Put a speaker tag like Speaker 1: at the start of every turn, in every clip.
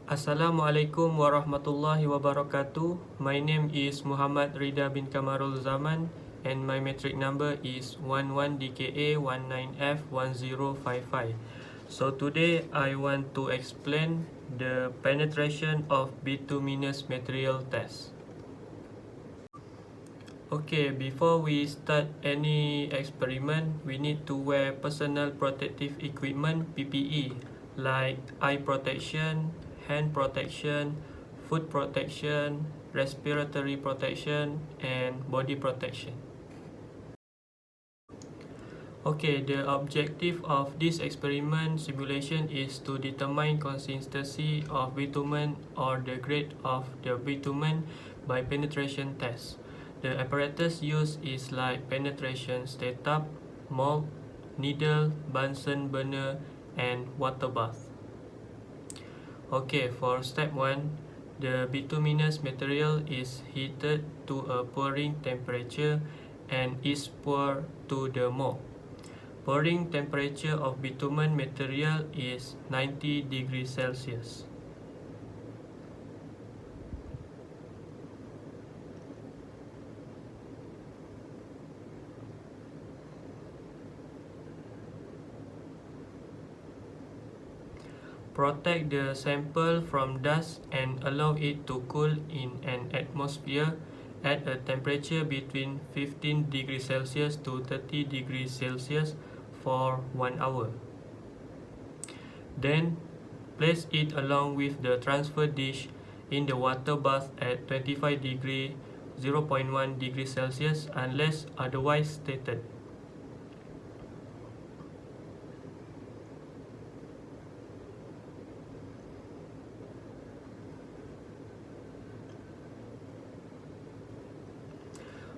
Speaker 1: Assalamualaikum warahmatullahi wabarakatuh. My name is Muhammad Rida bin Kamarul Zaman and my metric number is 11DKA19F1055. So today I want to explain the penetration of bituminous material test. Okay, before we start any experiment, we need to wear personal protective equipment (PPE) like eye protection, hand protection, foot protection, respiratory protection, and body protection. Okay, the objective of this experiment simulation is to determine consistency of bitumen or the grade of the bitumen by penetration test. The apparatus used is like penetration setup, mold, needle, Bunsen burner, and water bath. Okay, for step 1, the bituminous material is heated to a pouring temperature and is poured to the mold. Pouring temperature of bitumen material is 90 degrees Celsius. Protect the sample from dust and allow it to cool in an atmosphere at a temperature between 15 degrees Celsius to 30 degrees Celsius for 1 hour. Then, place it along with the transfer dish in the water bath at 25 degree 0.1 degrees Celsius unless otherwise stated.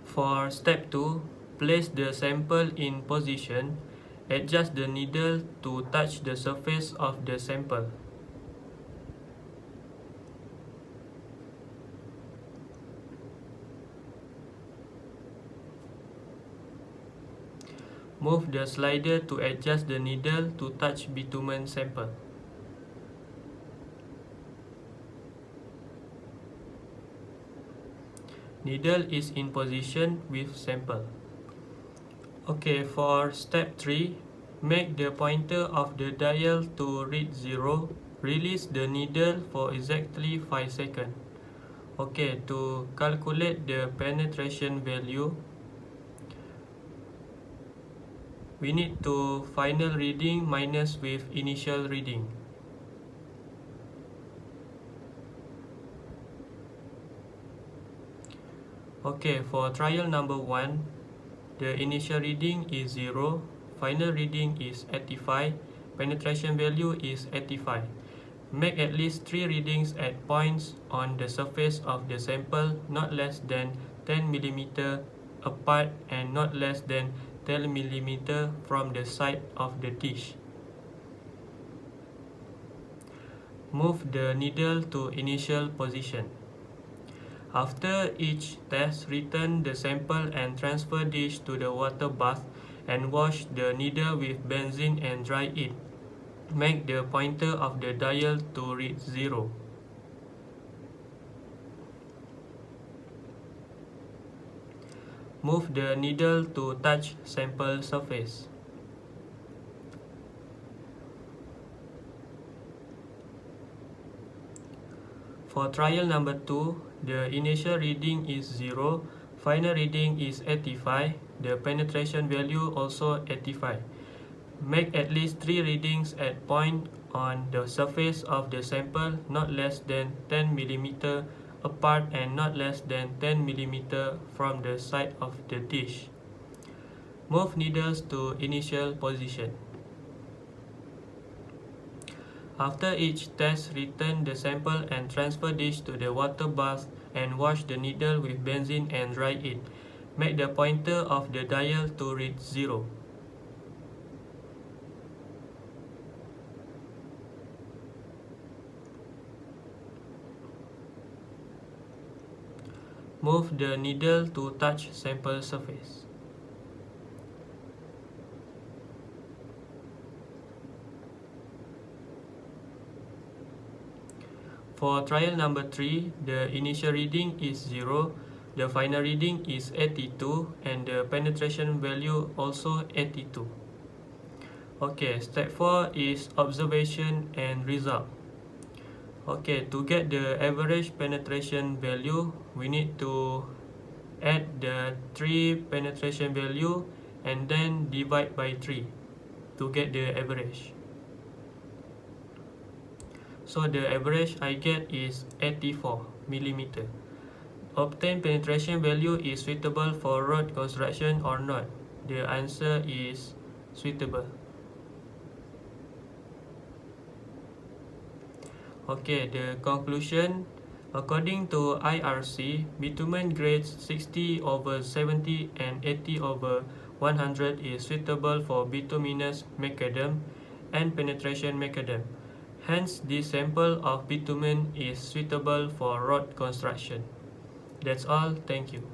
Speaker 1: For step 2, place the sample in position. Adjust the needle to touch the surface of the sample. Move the slider to adjust the needle to touch bitumen sample. Needle is in position with sample. Okay, for step 3, make the pointer of the dial to read 0. Release the needle for exactly 5 seconds. Okay, to calculate the penetration value, we need to final reading minus with initial reading. Okay, for trial number 1, the initial reading is 0, final reading is 85, penetration value is 85. Make at least 3 readings at points on the surface of the sample not less than 10 mm apart and not less than 10 mm from the side of the dish. Move the needle to initial position. After each test, return the sample and transfer dish to the water bath and wash the needle with benzene and dry it. Make the pointer of the dial to read 0. Move the needle to touch sample surface. For trial number 2, the initial reading is 0, final reading is 85, the penetration value also 85. Make at least 3 readings at point on the surface of the sample not less than 10 mm apart and not less than 10 mm from the side of the dish. Move needles to initial position. After each test, return the sample and transfer dish to the water bath and wash the needle with benzene and dry it. Make the pointer of the dial to read 0. Move the needle to touch sample surface. For trial number 3, the initial reading is 0, the final reading is 82, and the penetration value also 82. Okay, step 4 is observation and result. Okay, to get the average penetration value, we need to add the 3 penetration value and then divide by 3 to get the average. So the average I get is 84 millimeter. Obtain penetration value is suitable for road construction or not? The answer is suitable. Okay, the conclusion. According to IRC, bitumen grades 60/70 and 80/100 is suitable for bituminous macadam and penetration macadam. Hence, this sample of bitumen is suitable for road construction. That's all. Thank you.